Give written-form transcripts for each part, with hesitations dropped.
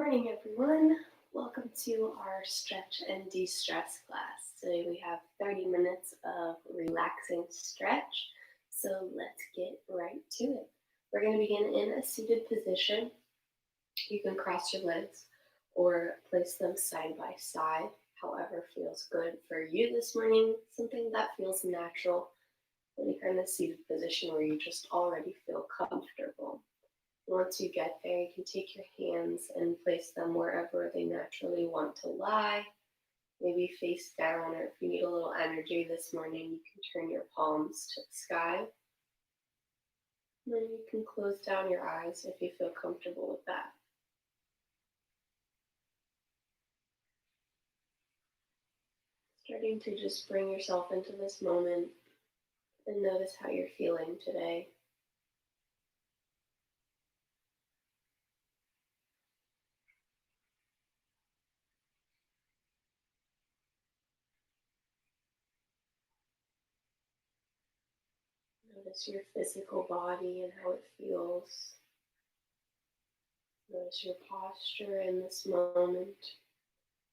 Morning, everyone. Welcome to our stretch and de-stress class. Today we have 30 minutes of relaxing stretch. So let's get right to it. We're going to begin in a seated position. You can cross your legs or place them side by side, however feels good for you this morning, something that feels natural. Any kind of seated position where you just already feel comfortable. Once you get there, you can take your hands and place them wherever they naturally want to lie, maybe face down, or if you need a little energy this morning, you can turn your palms to the sky. And then you can close down your eyes if you feel comfortable with that. Starting to just bring yourself into this moment and notice how you're feeling today. Notice your physical body and how it feels. Notice your posture in this moment.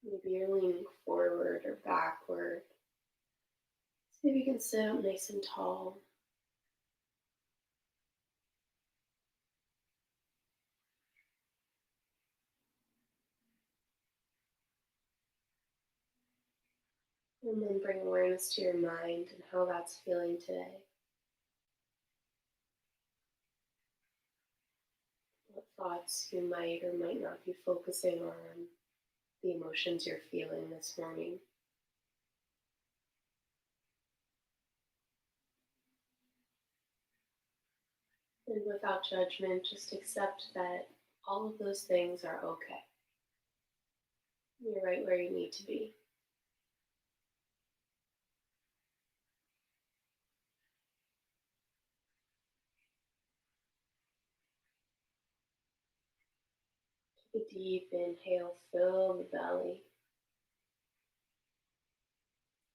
Maybe you're leaning forward or backward. See if you can sit up nice and tall. And then bring awareness to your mind and how that's feeling today. What thoughts you might or might not be focusing on, the emotions you're feeling this morning. And without judgment, just accept that all of those things are okay. You're right where you need to be. Take a deep inhale, fill the belly.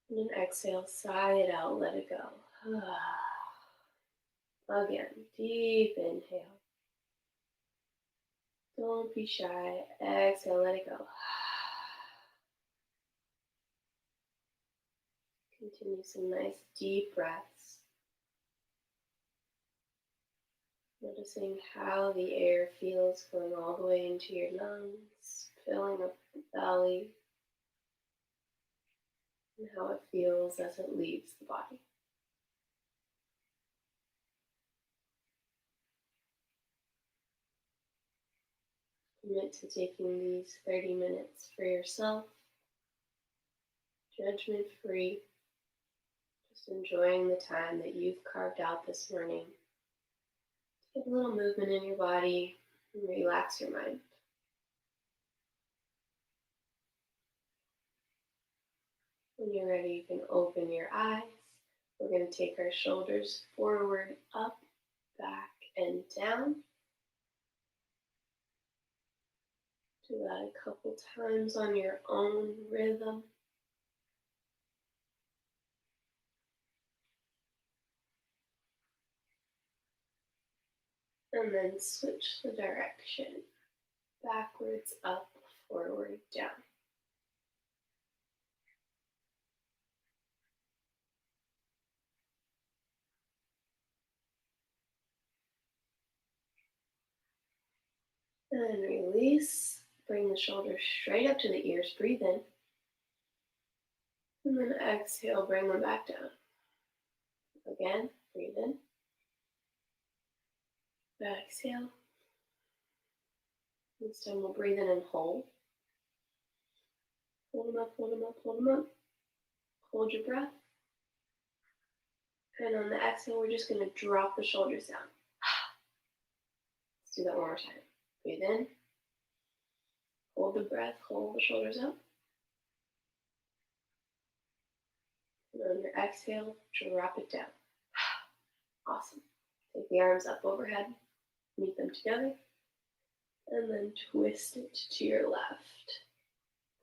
And then exhale, sigh it out, let it go. Again, deep inhale. Don't be shy. Exhale, let it go. Continue some nice deep breaths. Noticing how the air feels going all the way into your lungs, filling up the belly, and how it feels as it leaves the body. Commit to taking these 30 minutes for yourself, judgment free, just enjoying the time that you've carved out this morning. Get a little movement in your body and relax your mind. When you're ready, you can open your eyes. We're going to take our shoulders forward, up, back, and down. Do that a couple times on your own rhythm. And then switch the direction. Backwards, up, forward, down. And release. Bring the shoulders straight up to the ears. Breathe in. And then exhale, bring them back down. Again, breathe in. Exhale. This time we'll breathe in and hold. Hold them up, hold them up, hold them up. Hold your breath. And on the exhale, we're just going to drop the shoulders down. Let's do that one more time. Breathe in. Hold the breath, hold the shoulders up. And on your exhale, drop it down. Awesome. Take the arms up overhead, meet them together, and then twist it to your left.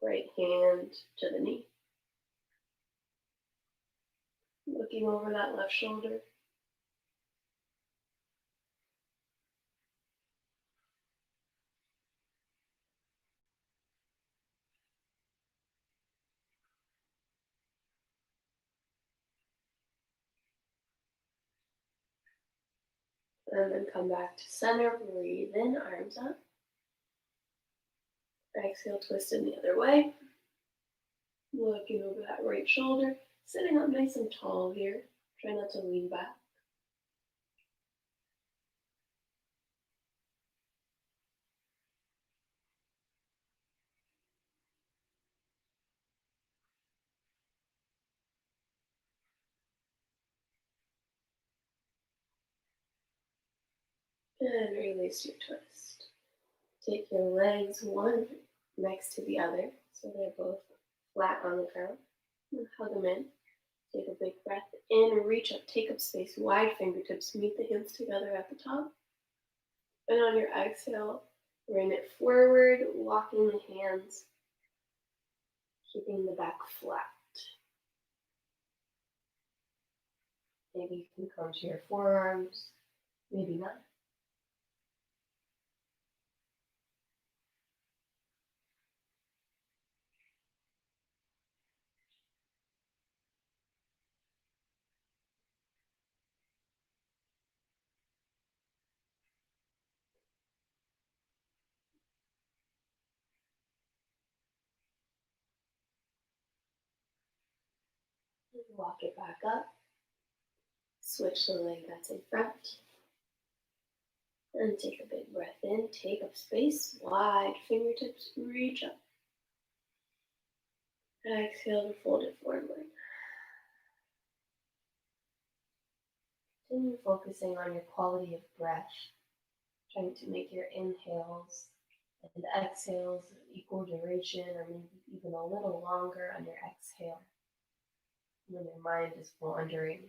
Right hand to the knee. Looking over that left shoulder. And then come back to center, breathe in, arms up. Exhale, twist in the other way. Looking over that right shoulder, sitting up nice and tall here. Try not to lean back. And release your twist. Take your legs one next to the other so they're both flat on the ground. And hug them in. Take a big breath in, reach up, take up space, wide fingertips, meet the hands together at the top. And on your exhale, bring it forward, walking the hands, keeping the back flat. Maybe you can come to your forearms, maybe not. Walk it back up. Switch the leg that's in front. And take a big breath in. Take up space. Wide fingertips. Reach up. Exhale to fold it forward. Continue focusing on your quality of breath. Trying to make your inhales and exhales equal duration or maybe even a little longer on your exhale. When your mind is wandering,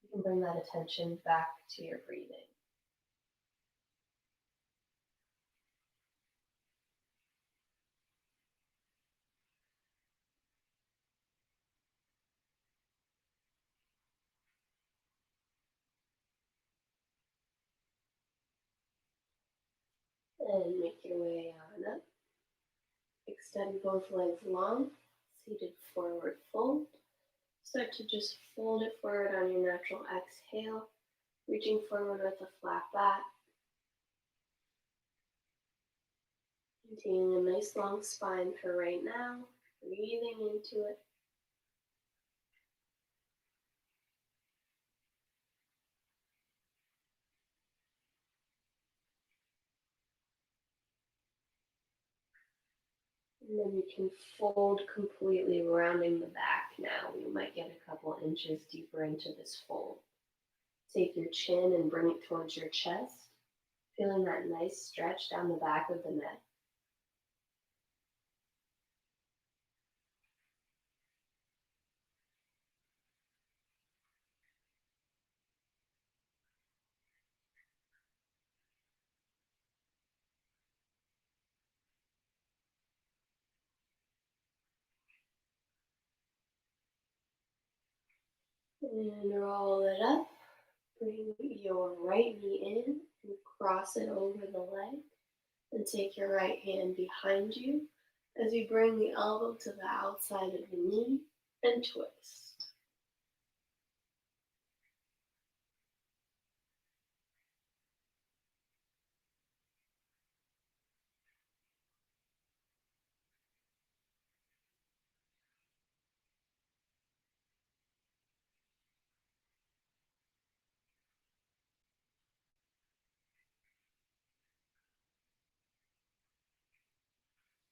you can bring that attention back to your breathing. And make your way on up. Extend both legs long, seated forward fold. Start to just fold it forward on your natural exhale, reaching forward with a flat back. Maintaining a nice long spine for right now, breathing into it. And then you can fold completely, rounding the back now. You might get a couple inches deeper into this fold. Take your chin and bring it towards your chest, feeling that nice stretch down the back of the neck. And roll it up. Bring your right knee in and cross it over the leg. And take your right hand behind you as you bring the elbow to the outside of the knee and twist.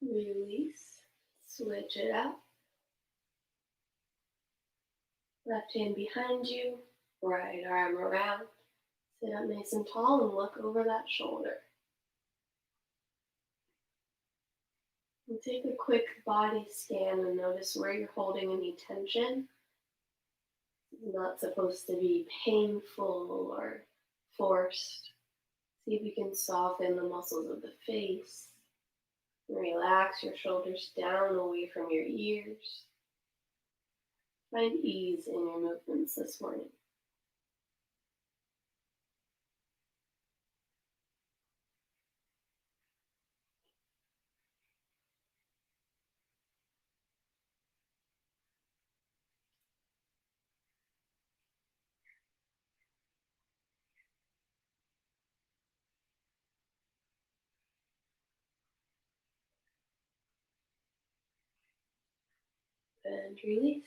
Release. Switch it out. Left hand behind you, right arm around. Sit up nice and tall and look over that shoulder. And take a quick body scan and notice where you're holding any tension. It's not supposed to be painful or forced. See if you can soften the muscles of the face. Relax your shoulders down away from your ears. Find ease in your movements this morning. And release.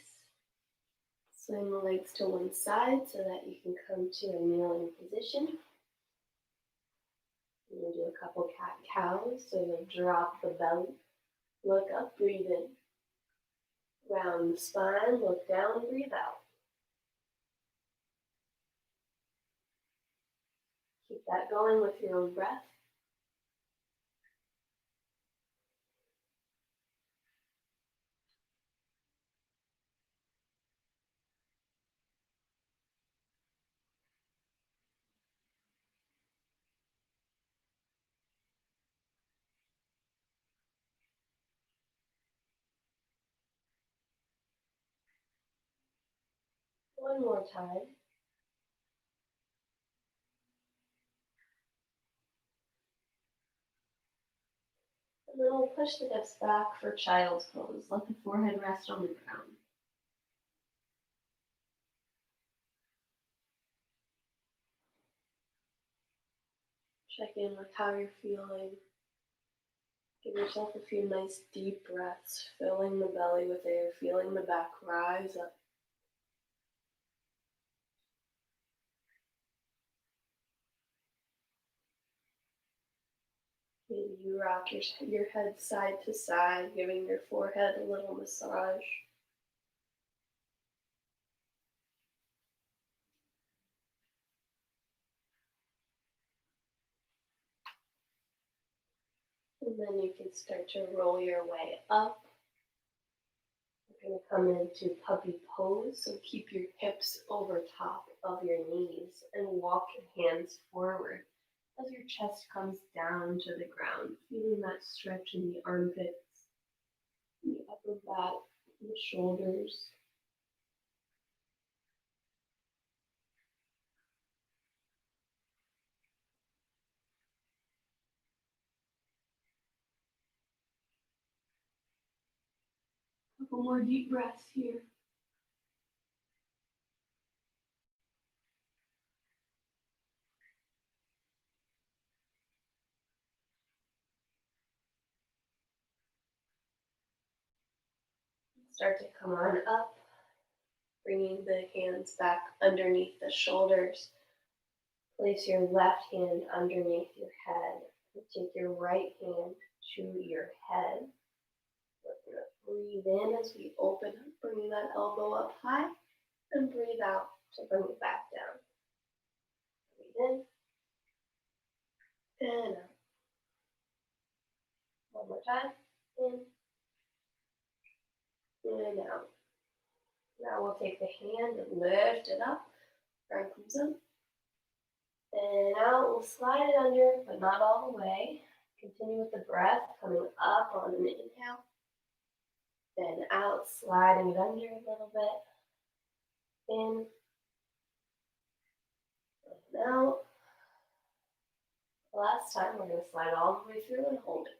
Swing the legs to one side so that you can come to a kneeling position. We'll do a couple cat-cows, so you'll drop the belly, look up, breathe in. Round the spine, look down, breathe out. Keep that going with your own breath. One more time. And then we'll push the hips back for child's pose. Let the forehead rest on the ground. Check in with how you're feeling. Give yourself a few nice deep breaths, filling the belly with air, feeling the back rise up. Maybe you rock your head side to side, giving your forehead a little massage. And then you can start to roll your way up. We're going to come into puppy pose, so keep your hips over top of your knees and walk your hands forward as your chest comes down to the ground, feeling that stretch in the armpits, the upper back, the shoulders. Couple more deep breaths here. Start to come on up, bringing the hands back underneath the shoulders. Place your left hand underneath your head. Take your right hand to your head. We're going to breathe in as we open up, bring that elbow up high, and breathe out to bring it back down. Breathe in and out. One more time. In and out. Now we'll take the hand and lift it up. Arm comes up. And out. We'll slide it under, but not all the way. Continue with the breath, coming up on an inhale. Then out, sliding it under a little bit. In and out. Last time, we're going to slide all the way through and hold it.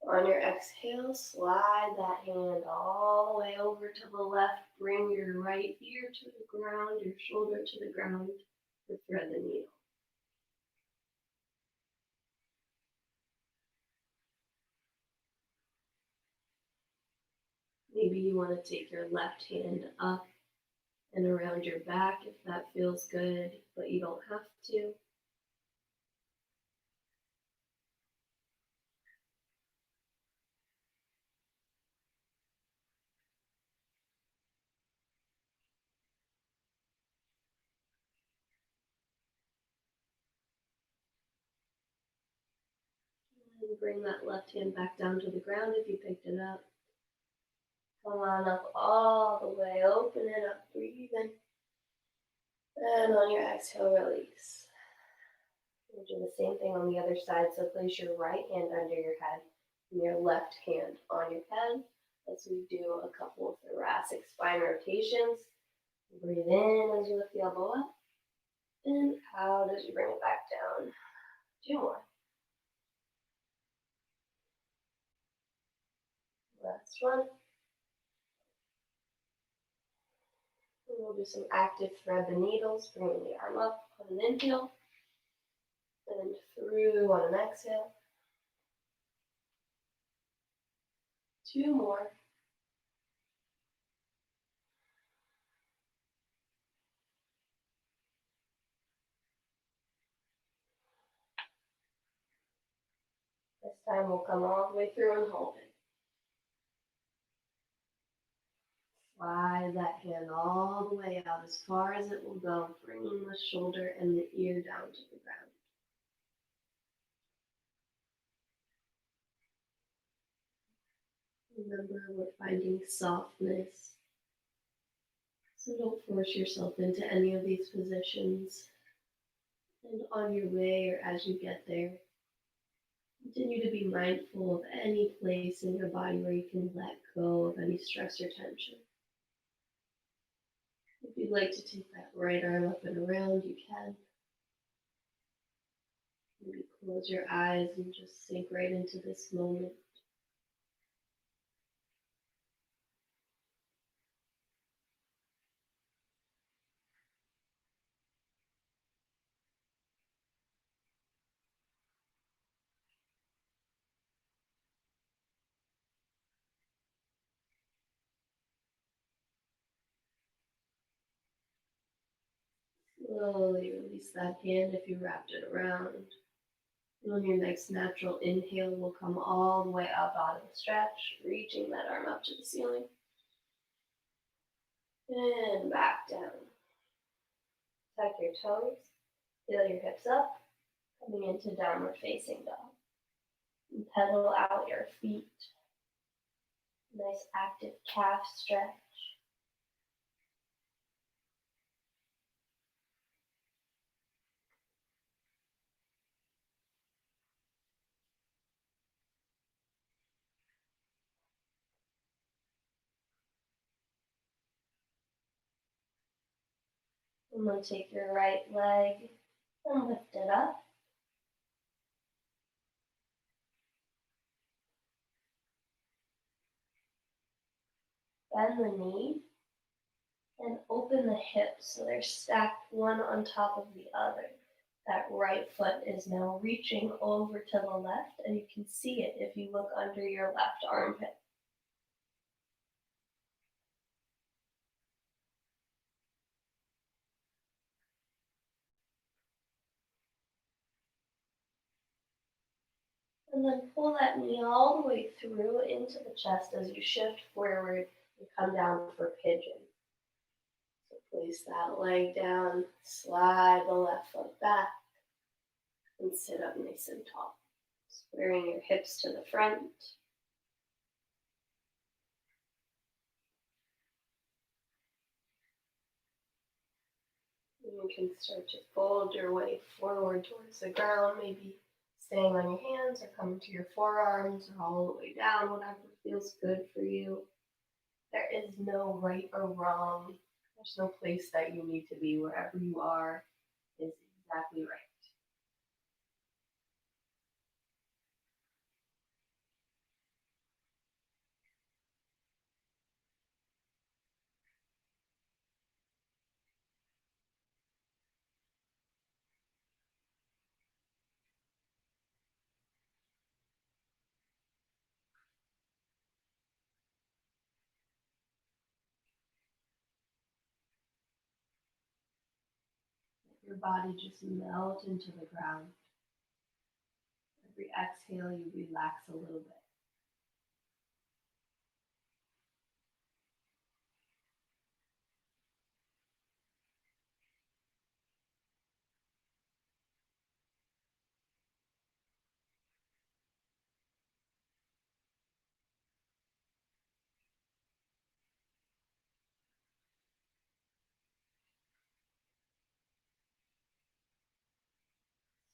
On your exhale, slide that hand all the way over to the left. Bring your right ear to the ground, your shoulder to the ground, and thread the needle. Maybe you want to take your left hand up and around your back if that feels good, but you don't have to. And bring that left hand back down to the ground if you picked it up. Come on up all the way, open it up, breathe in. And on your exhale, release. We'll do the same thing on the other side. So place your right hand under your head and your left hand on your head as we do a couple of thoracic spine rotations. Breathe in as you lift the elbow up, and out as you bring it back down. Two more. Last one. And we'll do some active thread the needles, bringing the arm up on an inhale, and through on an exhale. Two more. time we'll come all the way through and hold it. Slide that hand all the way out as far as it will go, bringing the shoulder and the ear down to the ground. Remember, we're finding softness, so don't force yourself into any of these positions. And on your way or as you get there, continue to be mindful of any place in your body where you can let go of any stress or tension. If you'd like to take that right arm up and around, you can. Maybe close your eyes and just sink right into this moment. Slowly release that hand if you wrapped it around. And on your next natural inhale, we'll come all the way up out of the stretch, reaching that arm up to the ceiling. And back down. Tuck your toes, feel your hips up, coming into downward facing dog. And pedal out your feet. Nice active calf stretch. And then take your right leg and lift it up. Bend the knee and open the hips so they're stacked one on top of the other. That right foot is now reaching over to the left, and you can see it if you look under your left armpit. And then pull that knee all the way through into the chest as you shift forward and come down for pigeon. So place that leg down, slide the left foot back, and sit up nice and tall. Squaring your hips to the front. You can start to fold your way forward towards the ground, maybe staying on your hands or coming to your forearms or all the way down, whatever feels good for you. There is no right or wrong. There's no place that you need to be. Wherever you are is exactly right. Let your body just melt into the ground. Every exhale, you relax a little bit.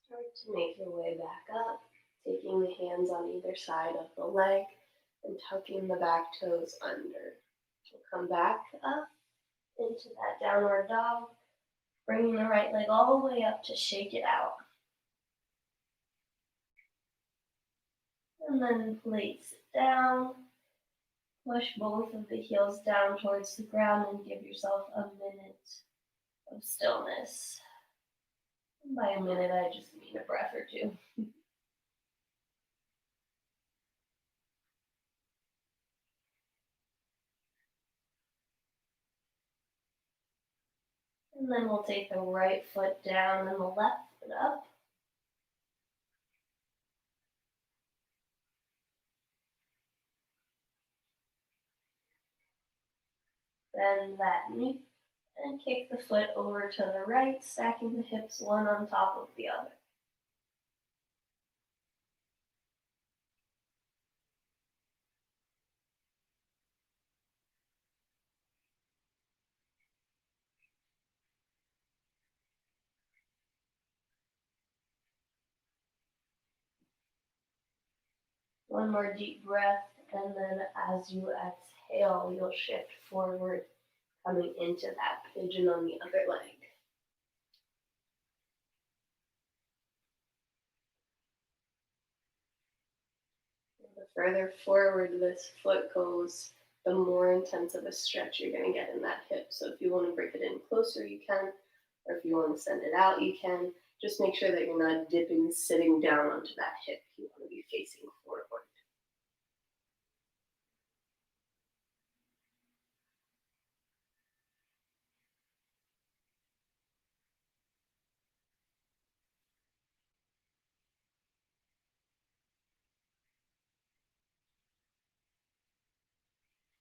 Start to make your way back up, taking the hands on either side of the leg and tucking the back toes under. We'll come back up into that downward dog, bringing the right leg all the way up to shake it out. And then place it down. Push both of the heels down towards the ground and give yourself a minute of stillness. And by a minute, I just mean a breath or two. And then we'll take the right foot down and the left foot up. Bend that knee and kick the foot over to the right, stacking the hips one on top of the other. One more deep breath, and then as you exhale, you'll shift forward, coming into that pigeon on the other leg. The further forward this foot goes, the more intense of a stretch you're going to get in that hip. So if you want to bring it in closer, you can, or if you want to send it out, you can. Just make sure that you're not dipping, sitting down onto that hip. You want to be facing forward.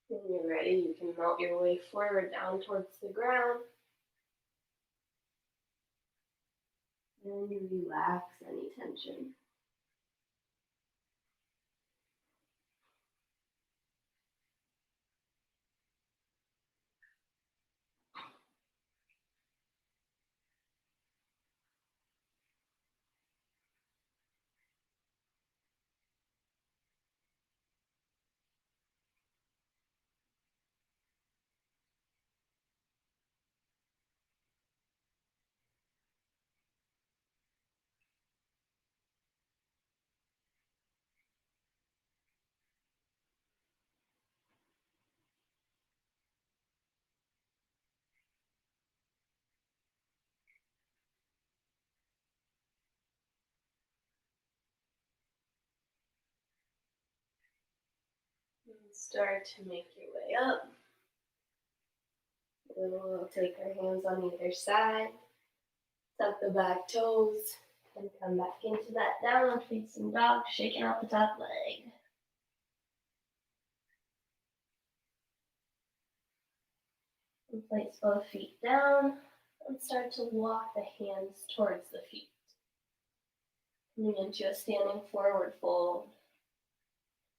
When you're ready, you can melt your way forward down towards the ground. And you relax any tension. And start to make your way up. We'll take our hands on either side, tuck the back toes, and come back into that downward facing dog, shaking out the top leg. And place both feet down and start to walk the hands towards the feet. Coming into a standing forward fold.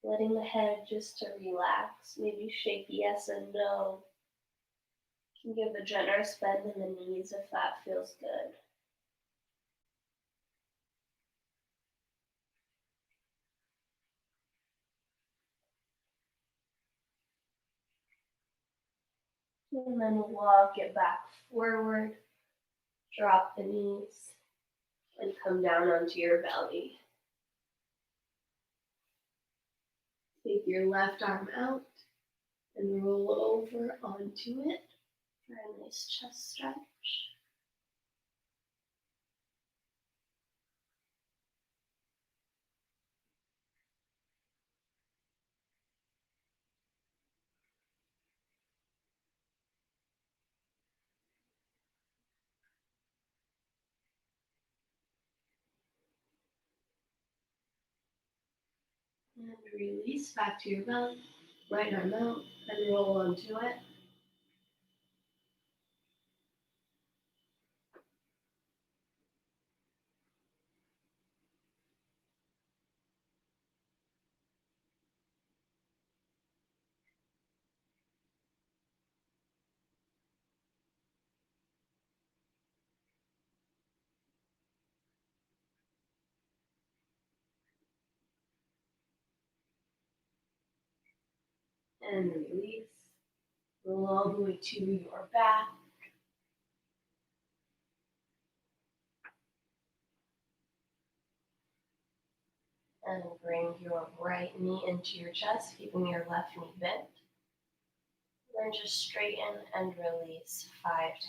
Letting the head just to relax, maybe shake yes and no. You can give a generous bend in the knees if that feels good. And then walk it back forward, drop the knees, and come down onto your belly. Take your left arm out and roll over onto it for a nice chest stretch. And release back to your belly, right arm out, and roll onto it. And release. Roll all the way to your back. And bring your right knee into your chest, keeping your left knee bent. Then just straighten and release 5 times.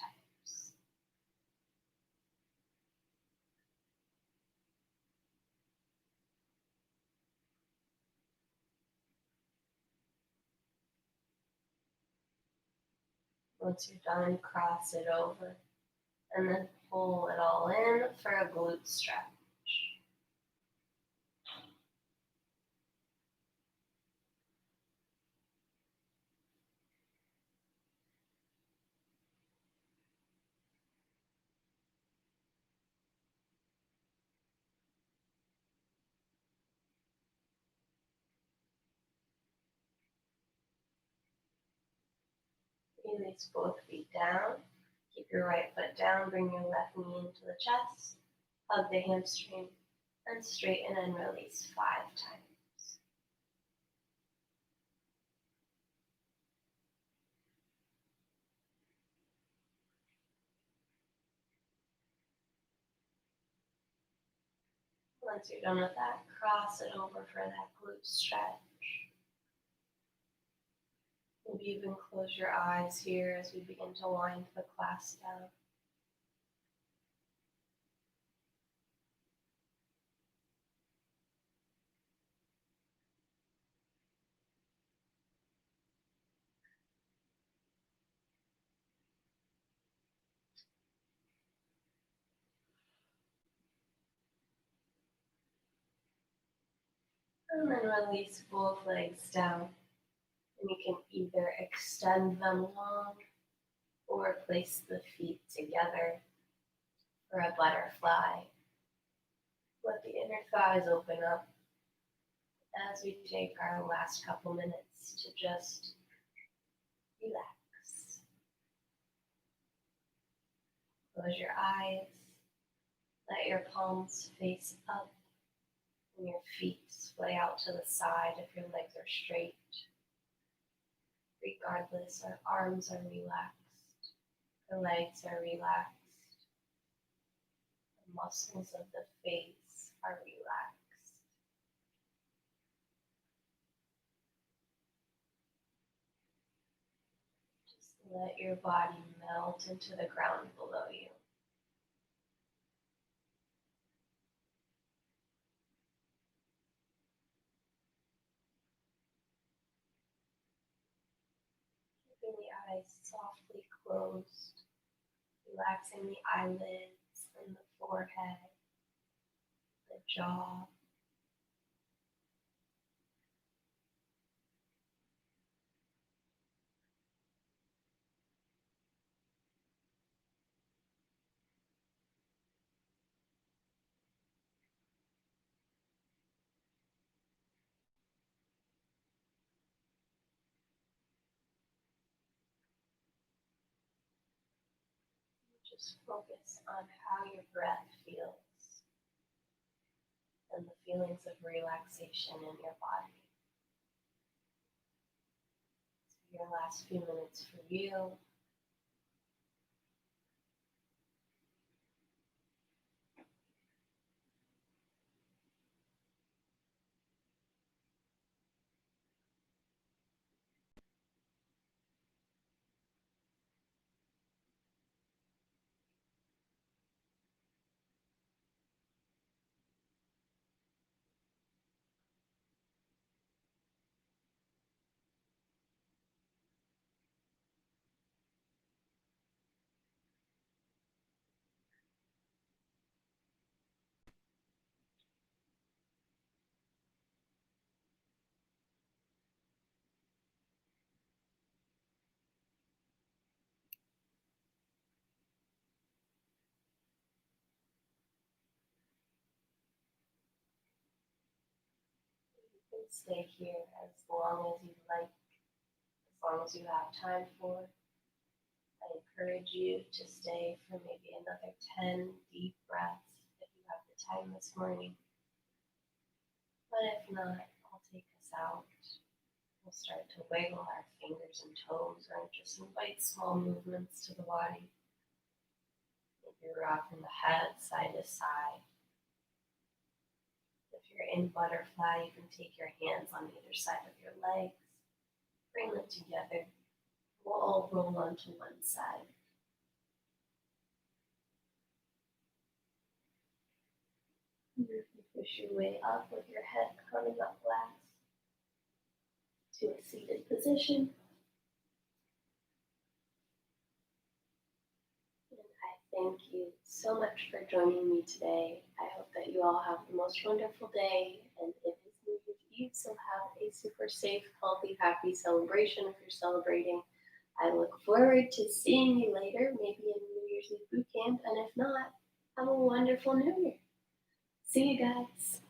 Once you're done, cross it over and then pull it all in for a glute stretch. Release both feet down. Keep your right foot down. Bring your left knee into the chest. Hug the hamstring and straighten and release 5 times. Once you're done with that, cross it over for that glute stretch. Maybe even close your eyes here as we begin to wind the class down. And then release both legs down. And you can either extend them long or place the feet together for a butterfly. Let the inner thighs open up as we take our last couple minutes to just relax. Close your eyes. Let your palms face up and your feet splay out to the side if your legs are straight. Regardless, our arms are relaxed. The legs are relaxed. The muscles of the face are relaxed. Just let your body melt into the ground below you. Keeping the eyes softly closed, relaxing the eyelids and the forehead, the jaw. Just focus on how your breath feels and the feelings of relaxation in your body. So your last few minutes for you. You can stay here as long as you like, as long as you have time for. I encourage you to stay for maybe another 10 deep breaths if you have the time this morning. But if not, I'll take us out. We'll start to wiggle our fingers and toes or just invite small movements to the body. Maybe rocking the head side to side. If you're in butterfly, you can take your hands on either side of your legs, bring them together. We'll all roll onto one side. You can push your way up with your head coming up last to a seated position. And I thank you so much for joining me today. I hope that you all have the most wonderful day, and it is New Year's Eve, so have a super safe, healthy, happy celebration if you're celebrating. I look forward to seeing you later, maybe in New Year's Eve boot camp, and if not, have a wonderful New Year. See you guys.